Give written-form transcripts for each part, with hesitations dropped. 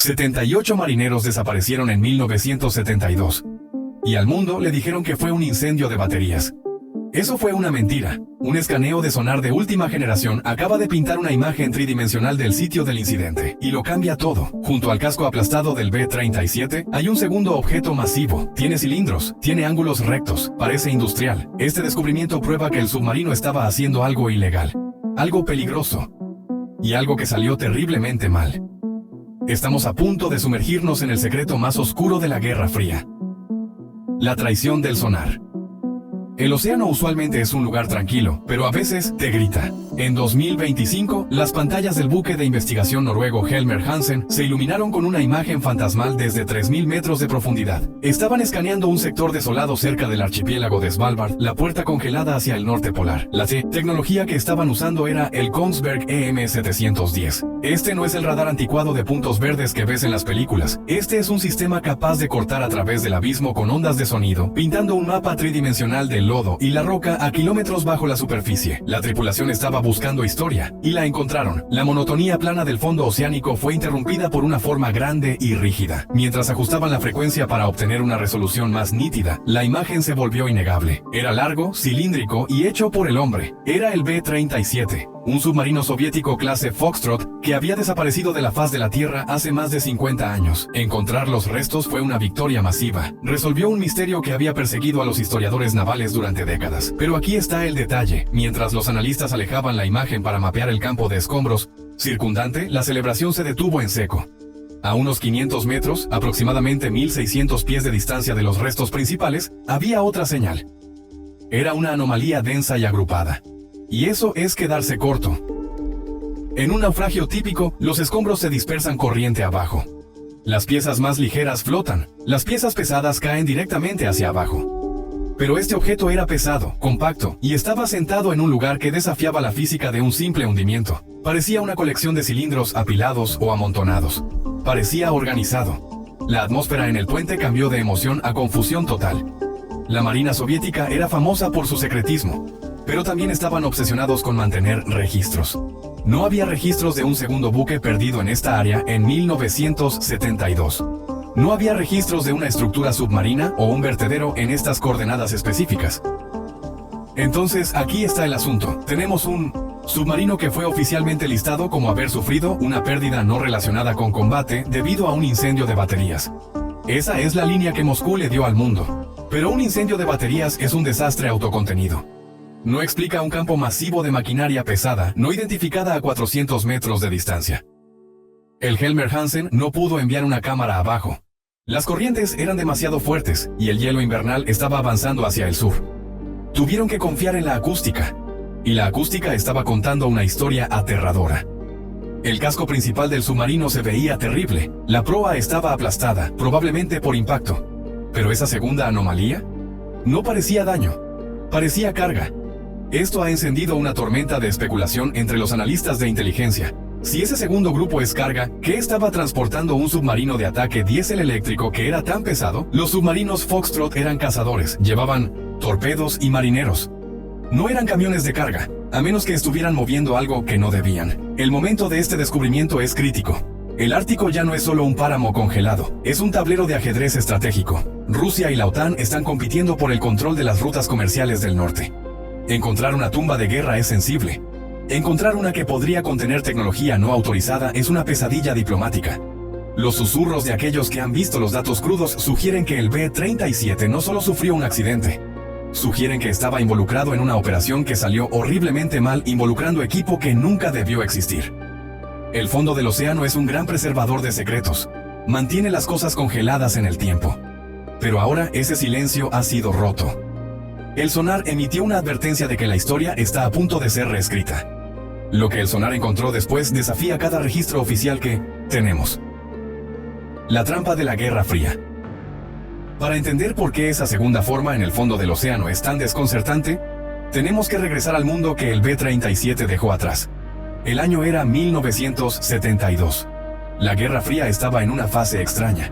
78 marineros desaparecieron en 1972. Y al mundo le dijeron que fue un incendio de baterías. Eso fue una mentira. Un escaneo de sonar de última generación acaba de pintar una imagen tridimensional del sitio del incidente, y lo cambia todo. Junto al casco aplastado del B-37, hay un segundo objeto masivo. Tiene cilindros, tiene ángulos rectos, parece industrial. Este descubrimiento prueba que el submarino estaba haciendo algo ilegal, algo peligroso, y algo que salió terriblemente mal. Estamos a punto de sumergirnos en el secreto más oscuro de la Guerra Fría: la traición del sonar. El océano usualmente es un lugar tranquilo, pero a veces te grita. En 2025, las pantallas del buque de investigación noruego Helmer Hansen se iluminaron con una imagen fantasmal desde 3.000 metros de profundidad. Estaban escaneando un sector desolado cerca del archipiélago de Svalbard, la puerta congelada hacia el norte polar. La tecnología que estaban usando era el Kongsberg EM710. Este no es el radar anticuado de puntos verdes que ves en las películas. Este es un sistema capaz de cortar a través del abismo con ondas de sonido, pintando un mapa tridimensional del lodo y la roca a kilómetros bajo la superficie. La tripulación estaba buscando historia, y la encontraron. La monotonía plana del fondo oceánico fue interrumpida por una forma grande y rígida. Mientras ajustaban la frecuencia para obtener una resolución más nítida, la imagen se volvió innegable. Era largo, cilíndrico y hecho por el hombre. Era el B-37. Un submarino soviético clase Foxtrot que había desaparecido de la faz de la Tierra hace más de 50 años. Encontrar los restos fue una victoria masiva. Resolvió un misterio que había perseguido a los historiadores navales durante décadas. Pero aquí está el detalle. Mientras los analistas alejaban la imagen para mapear el campo de escombros circundante, la celebración se detuvo en seco. A unos 500 metros, aproximadamente 1.600 pies de distancia de los restos principales, había otra señal. Era una anomalía densa y agrupada. Y eso es quedarse corto. En un naufragio típico, los escombros se dispersan corriente abajo. Las piezas más ligeras flotan, las piezas pesadas caen directamente hacia abajo. Pero este objeto era pesado, compacto, y estaba sentado en un lugar que desafiaba la física de un simple hundimiento. Parecía una colección de cilindros apilados o amontonados. Parecía organizado. La atmósfera en el puente cambió de emoción a confusión total. La Marina soviética era famosa por su secretismo, pero también estaban obsesionados con mantener registros. No había registros de un segundo buque perdido en esta área en 1972. No había registros de una estructura submarina o un vertedero en estas coordenadas específicas. Entonces, aquí está el asunto. Tenemos un submarino que fue oficialmente listado como haber sufrido una pérdida no relacionada con combate debido a un incendio de baterías. Esa es la línea que Moscú le dio al mundo. Pero un incendio de baterías es un desastre autocontenido. No explica un campo masivo de maquinaria pesada, no identificada a 400 metros de distancia. El Helmer Hansen no pudo enviar una cámara abajo. Las corrientes eran demasiado fuertes, y el hielo invernal estaba avanzando hacia el sur. Tuvieron que confiar en la acústica, y la acústica estaba contando una historia aterradora. El casco principal del submarino se veía terrible, la proa estaba aplastada, probablemente por impacto. Pero esa segunda anomalía no parecía daño, parecía carga. Esto ha encendido una tormenta de especulación entre los analistas de inteligencia. Si ese segundo grupo es carga, ¿qué estaba transportando un submarino de ataque diésel eléctrico que era tan pesado? Los submarinos Foxtrot eran cazadores, llevaban torpedos y marineros. No eran camiones de carga, a menos que estuvieran moviendo algo que no debían. El momento de este descubrimiento es crítico. El Ártico ya no es solo un páramo congelado, es un tablero de ajedrez estratégico. Rusia y la OTAN están compitiendo por el control de las rutas comerciales del norte. Encontrar una tumba de guerra es sensible. Encontrar una que podría contener tecnología no autorizada es una pesadilla diplomática. Los susurros de aquellos que han visto los datos crudos sugieren que el B-37 no solo sufrió un accidente. Sugieren que estaba involucrado en una operación que salió horriblemente mal, involucrando equipo que nunca debió existir. El fondo del océano es un gran preservador de secretos. Mantiene las cosas congeladas en el tiempo. Pero ahora ese silencio ha sido roto. El sonar emitió una advertencia de que la historia está a punto de ser reescrita. Lo que el sonar encontró después desafía cada registro oficial que tenemos. La trampa de la Guerra Fría. Para entender por qué esa segunda forma en el fondo del océano es tan desconcertante, tenemos que regresar al mundo que el B-37 dejó atrás. El año era 1972. La Guerra Fría estaba en una fase extraña.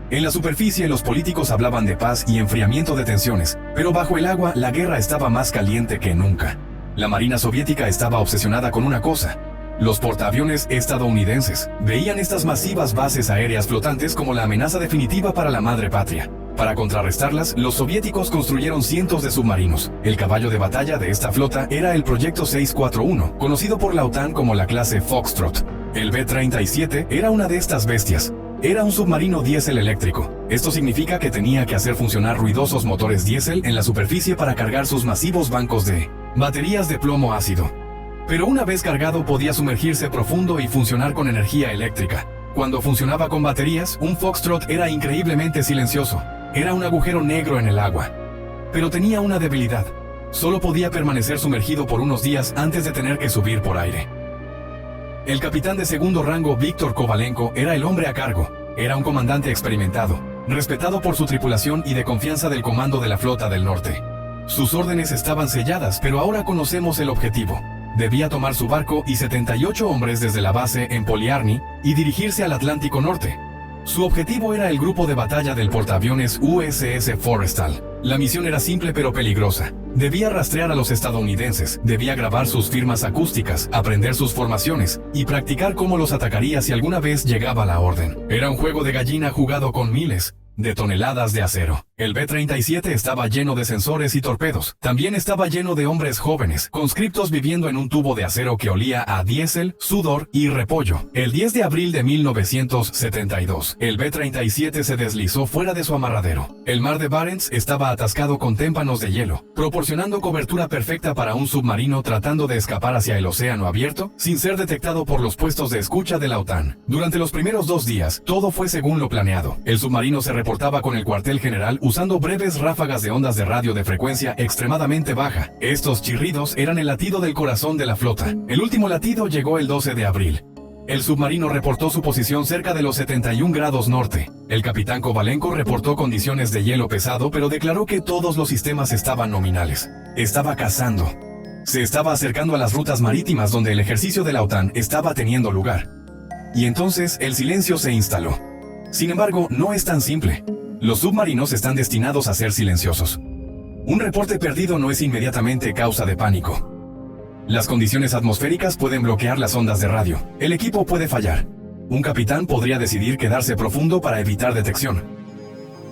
En la superficie los políticos hablaban de paz y enfriamiento de tensiones, pero bajo el agua la guerra estaba más caliente que nunca. La Marina soviética estaba obsesionada con una cosa: Los portaaviones estadounidenses veían estas masivas bases aéreas flotantes como la amenaza definitiva para la madre patria. Para contrarrestarlas, los soviéticos construyeron cientos de submarinos. El caballo de batalla de esta flota era el Proyecto 641, conocido por la OTAN como la clase Foxtrot. El B-37 era una de estas bestias. Era un submarino diésel eléctrico. Esto significa que tenía que hacer funcionar ruidosos motores diésel en la superficie para cargar sus masivos bancos de baterías de plomo ácido. Pero una vez cargado podía sumergirse profundo y funcionar con energía eléctrica. Cuando funcionaba con baterías, un Foxtrot era increíblemente silencioso. Era un agujero negro en el agua. Pero tenía una debilidad. Solo podía permanecer sumergido por unos días antes de tener que subir por aire. El capitán de segundo rango Víctor Kovalenko era el hombre a cargo. Era un comandante experimentado, respetado por su tripulación y de confianza del comando de la Flota del Norte. Sus órdenes estaban selladas, pero ahora conocemos el objetivo. Debía tomar su barco y 78 hombres desde la base en Poliarny y dirigirse al Atlántico Norte. Su objetivo era el grupo de batalla del portaaviones USS Forrestal. La misión era simple pero peligrosa. Debía rastrear a los estadounidenses, debía grabar sus firmas acústicas, aprender sus formaciones y practicar cómo los atacaría si alguna vez llegaba la orden. Era un juego de gallina jugado con miles de toneladas de acero. El B-37 estaba lleno de sensores y torpedos. También estaba lleno de hombres jóvenes, conscriptos viviendo en un tubo de acero que olía a diésel, sudor y repollo. El 10 de abril de 1972, el B-37 se deslizó fuera de su amarradero. El mar de Barents estaba atascado con témpanos de hielo, proporcionando cobertura perfecta para un submarino tratando de escapar hacia el océano abierto, sin ser detectado por los puestos de escucha de la OTAN. Durante los primeros 2 días, todo fue según lo planeado. El submarino se reportaba con el cuartel general usando breves ráfagas de ondas de radio de frecuencia extremadamente baja. Estos chirridos eran el latido del corazón de la flota. El último latido llegó el 12 de abril. El submarino reportó su posición cerca de los 71 grados norte. El capitán Kovalenko reportó condiciones de hielo pesado, pero declaró que todos los sistemas estaban nominales. Estaba cazando. Se estaba acercando a las rutas marítimas donde el ejercicio de la OTAN estaba teniendo lugar. Y entonces el silencio se instaló. Sin embargo, no es tan simple. Los submarinos están destinados a ser silenciosos. Un reporte perdido no es inmediatamente causa de pánico. Las condiciones atmosféricas pueden bloquear las ondas de radio. El equipo puede fallar. Un capitán podría decidir quedarse profundo para evitar detección.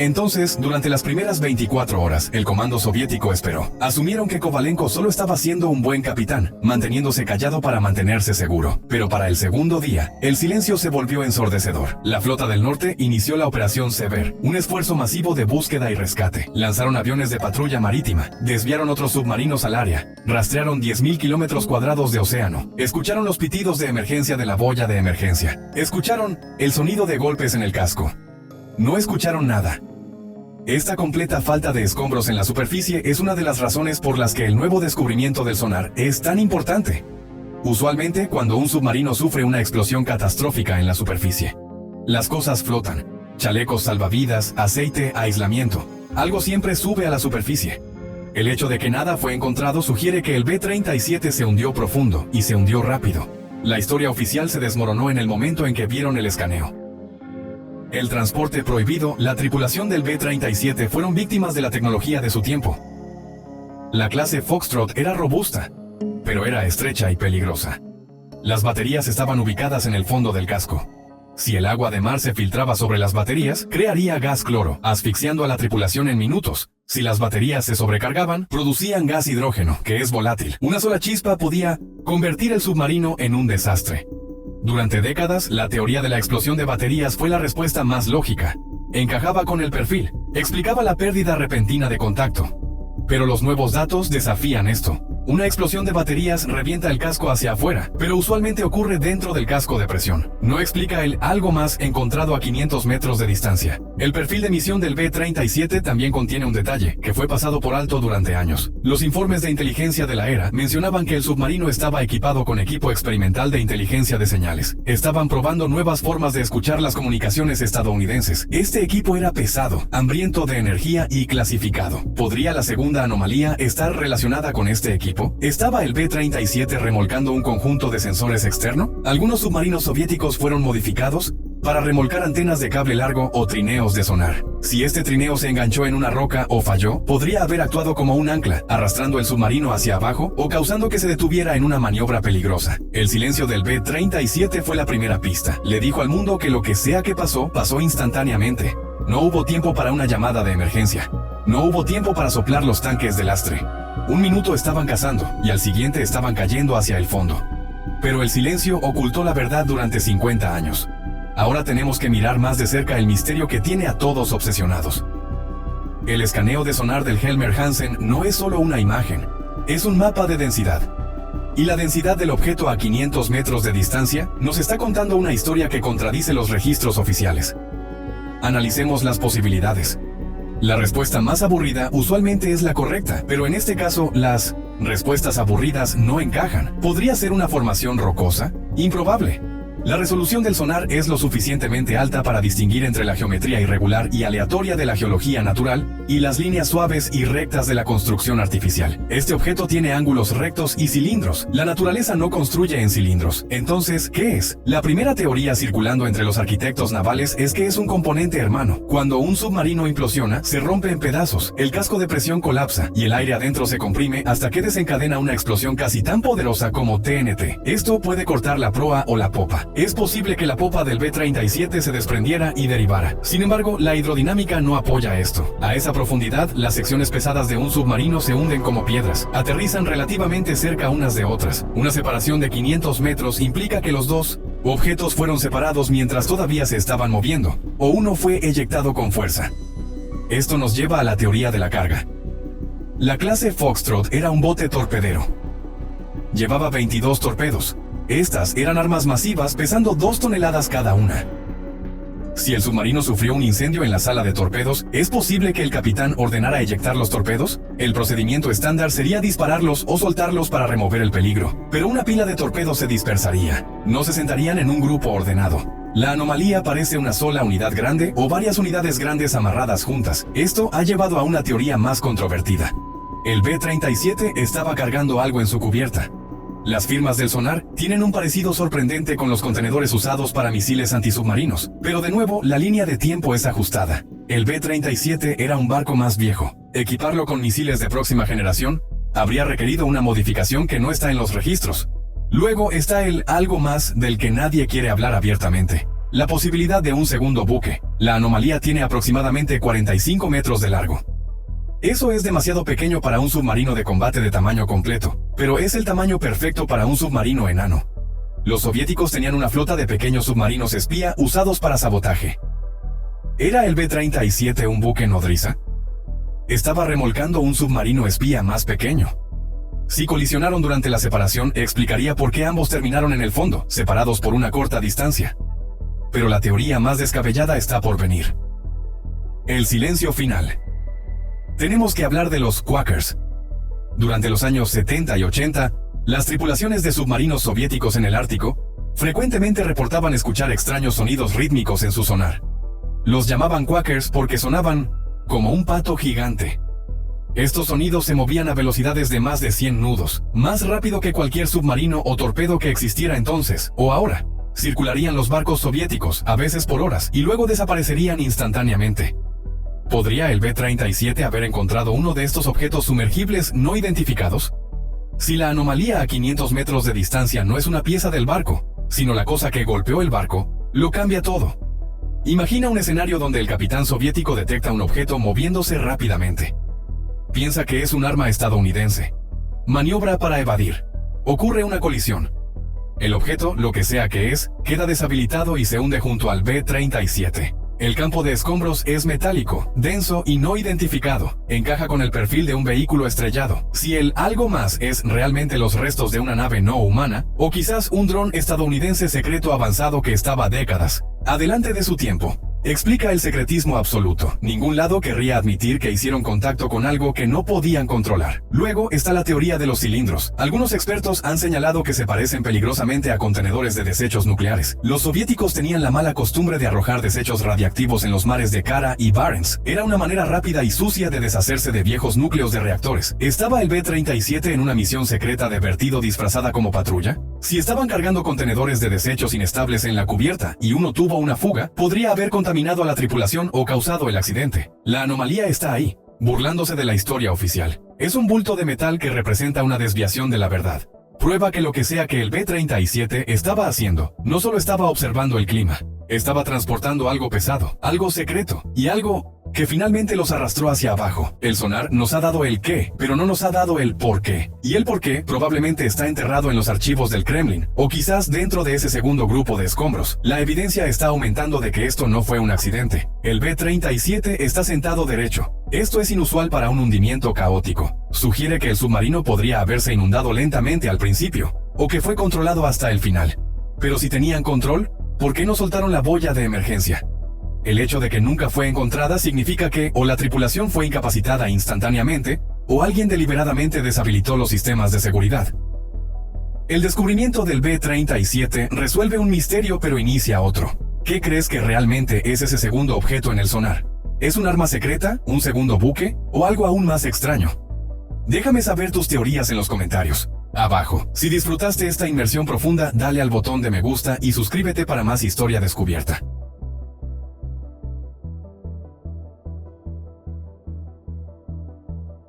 Entonces, durante las primeras 24 horas, el comando soviético esperó. Asumieron que Kovalenko solo estaba siendo un buen capitán, manteniéndose callado para mantenerse seguro. Pero para el segundo día, el silencio se volvió ensordecedor. La Flota del Norte inició la Operación Sever, un esfuerzo masivo de búsqueda y rescate. Lanzaron aviones de patrulla marítima, desviaron otros submarinos al área, rastrearon 10.000 kilómetros cuadrados de océano, escucharon los pitidos de emergencia de la boya de emergencia, escucharon el sonido de golpes en el casco. No escucharon nada. Esta completa falta de escombros en la superficie es una de las razones por las que el nuevo descubrimiento del sonar es tan importante. Usualmente, cuando un submarino sufre una explosión catastrófica en la superficie, las cosas flotan. Chalecos salvavidas, aceite, aislamiento. Algo siempre sube a la superficie. El hecho de que nada fue encontrado sugiere que el B-37 se hundió profundo y se hundió rápido. La historia oficial se desmoronó en el momento en que vieron el escaneo. El transporte prohibido, la tripulación del B-37 fueron víctimas de la tecnología de su tiempo. La clase Foxtrot era robusta, pero era estrecha y peligrosa. Las baterías estaban ubicadas en el fondo del casco. Si el agua de mar se filtraba sobre las baterías, crearía gas cloro, asfixiando a la tripulación en minutos. Si las baterías se sobrecargaban, producían gas hidrógeno, que es volátil. Una sola chispa podía convertir el submarino en un desastre. Durante décadas, la teoría de la explosión de baterías fue la respuesta más lógica. Encajaba con el perfil, explicaba la pérdida repentina de contacto. Pero los nuevos datos desafían esto. Una explosión de baterías revienta el casco hacia afuera, pero usualmente ocurre dentro del casco de presión. No explica el algo más encontrado a 500 metros de distancia. El perfil de misión del B-37 también contiene un detalle, que fue pasado por alto durante años. Los informes de inteligencia de la era mencionaban que el submarino estaba equipado con equipo experimental de inteligencia de señales. Estaban probando nuevas formas de escuchar las comunicaciones estadounidenses. Este equipo era pesado, hambriento de energía y clasificado. ¿Podría la segunda anomalía estar relacionada con este equipo? ¿Estaba el B-37 remolcando un conjunto de sensores externo? Algunos submarinos soviéticos fueron modificados para remolcar antenas de cable largo o trineos de sonar. Si este trineo se enganchó en una roca o falló, podría haber actuado como un ancla, arrastrando el submarino hacia abajo o causando que se detuviera en una maniobra peligrosa. El silencio del B-37 fue la primera pista. Le dijo al mundo que lo que sea que pasó, pasó instantáneamente. No hubo tiempo para una llamada de emergencia. No hubo tiempo para soplar los tanques de lastre. Un minuto estaban cazando y al siguiente estaban cayendo hacia el fondo. Pero el silencio ocultó la verdad durante 50 años. Ahora tenemos que mirar más de cerca el misterio que tiene a todos obsesionados. El escaneo de sonar del Helmer Hansen no es solo una imagen, es un mapa de densidad. Y la densidad del objeto a 500 metros de distancia nos está contando una historia que contradice los registros oficiales. Analicemos las posibilidades. La respuesta más aburrida usualmente es la correcta, pero en este caso las respuestas aburridas no encajan. ¿Podría ser una formación rocosa? Improbable. La resolución del sonar es lo suficientemente alta para distinguir entre la geometría irregular y aleatoria de la geología natural y las líneas suaves y rectas de la construcción artificial. Este objeto tiene ángulos rectos y cilindros. La naturaleza no construye en cilindros. Entonces, ¿qué es? La primera teoría circulando entre los arquitectos navales es que es un componente hermano. Cuando un submarino implosiona, se rompe en pedazos, el casco de presión colapsa y el aire adentro se comprime hasta que desencadena una explosión casi tan poderosa como TNT. Esto puede cortar la proa o la popa. Es posible que la popa del B-37 se desprendiera y derivara. Sin embargo, la hidrodinámica no apoya esto. A esa profundidad, las secciones pesadas de un submarino se hunden como piedras. Aterrizan relativamente cerca unas de otras. Una separación de 500 metros implica que los dos objetos fueron separados mientras todavía se estaban moviendo, o uno fue eyectado con fuerza. Esto nos lleva a la teoría de la carga. La clase Foxtrot era un bote torpedero. Llevaba 22 torpedos. Estas eran armas masivas pesando 2 toneladas cada una. Si el submarino sufrió un incendio en la sala de torpedos, ¿es posible que el capitán ordenara eyectar los torpedos? El procedimiento estándar sería dispararlos o soltarlos para remover el peligro, pero una pila de torpedos se dispersaría. No se sentarían en un grupo ordenado. La anomalía parece una sola unidad grande o varias unidades grandes amarradas juntas. Esto ha llevado a una teoría más controvertida. El B-37 estaba cargando algo en su cubierta. Las firmas del sonar tienen un parecido sorprendente con los contenedores usados para misiles antisubmarinos, pero de nuevo la línea de tiempo es ajustada. El B-37 era un barco más viejo. Equiparlo con misiles de próxima generación habría requerido una modificación que no está en los registros. Luego está el algo más del que nadie quiere hablar abiertamente. La posibilidad de un segundo buque. La anomalía tiene aproximadamente 45 metros de largo. Eso es demasiado pequeño para un submarino de combate de tamaño completo, pero es el tamaño perfecto para un submarino enano. Los soviéticos tenían una flota de pequeños submarinos espía usados para sabotaje. ¿Era el B-37 un buque nodriza? Estaba remolcando un submarino espía más pequeño. Si colisionaron durante la separación, explicaría por qué ambos terminaron en el fondo, separados por una corta distancia. Pero la teoría más descabellada está por venir. El silencio final. Tenemos que hablar de los Quakers. Durante los años 70 y 80, las tripulaciones de submarinos soviéticos en el Ártico frecuentemente reportaban escuchar extraños sonidos rítmicos en su sonar. Los llamaban Quakers porque sonaban como un pato gigante. Estos sonidos se movían a velocidades de más de 100 nudos, más rápido que cualquier submarino o torpedo que existiera entonces o ahora. Circularían los barcos soviéticos, a veces por horas, y luego desaparecerían instantáneamente. ¿Podría el B-37 haber encontrado uno de estos objetos sumergibles no identificados? Si la anomalía a 500 metros de distancia no es una pieza del barco, sino la cosa que golpeó el barco, lo cambia todo. Imagina un escenario donde el capitán soviético detecta un objeto moviéndose rápidamente. Piensa que es un arma estadounidense. Maniobra para evadir. Ocurre una colisión. El objeto, lo que sea que es, queda deshabilitado y se hunde junto al B-37. El campo de escombros es metálico, denso y no identificado. Encaja con el perfil de un vehículo estrellado. Si el algo más es realmente los restos de una nave no humana, o quizás un dron estadounidense secreto avanzado que estaba décadas adelante de su tiempo. Explica el secretismo absoluto. Ningún lado querría admitir que hicieron contacto con algo que no podían controlar. Luego está la teoría de los cilindros. Algunos expertos han señalado que se parecen peligrosamente a contenedores de desechos nucleares. Los soviéticos tenían la mala costumbre de arrojar desechos radiactivos en los mares de Kara y Barents. Era una manera rápida y sucia de deshacerse de viejos núcleos de reactores. ¿Estaba el B-37 en una misión secreta de vertido disfrazada como patrulla? Si estaban cargando contenedores de desechos inestables en la cubierta y uno tuvo una fuga, podría haber contaminado a la tripulación o causado el accidente. La anomalía está ahí, burlándose de la historia oficial. Es un bulto de metal que representa una desviación de la verdad. Prueba que lo que sea que el B-37 estaba haciendo, no solo estaba observando el clima, estaba transportando algo pesado, algo secreto, y algo que finalmente los arrastró hacia abajo. El sonar nos ha dado el qué, pero no nos ha dado el por qué. Y el por qué probablemente está enterrado en los archivos del Kremlin, o quizás dentro de ese segundo grupo de escombros. La evidencia está aumentando de que esto no fue un accidente. El B-37 está sentado derecho. Esto es inusual para un hundimiento caótico. Sugiere que el submarino podría haberse inundado lentamente al principio, o que fue controlado hasta el final. Pero si tenían control, ¿por qué no soltaron la boya de emergencia? El hecho de que nunca fue encontrada significa que o la tripulación fue incapacitada instantáneamente, o alguien deliberadamente deshabilitó los sistemas de seguridad. El descubrimiento del B-37 resuelve un misterio pero inicia otro. ¿Qué crees que realmente es ese segundo objeto en el sonar? ¿Es un arma secreta, un segundo buque, o algo aún más extraño? Déjame saber tus teorías en los comentarios abajo. Si disfrutaste esta inmersión profunda, dale al botón de me gusta y suscríbete para más historia descubierta.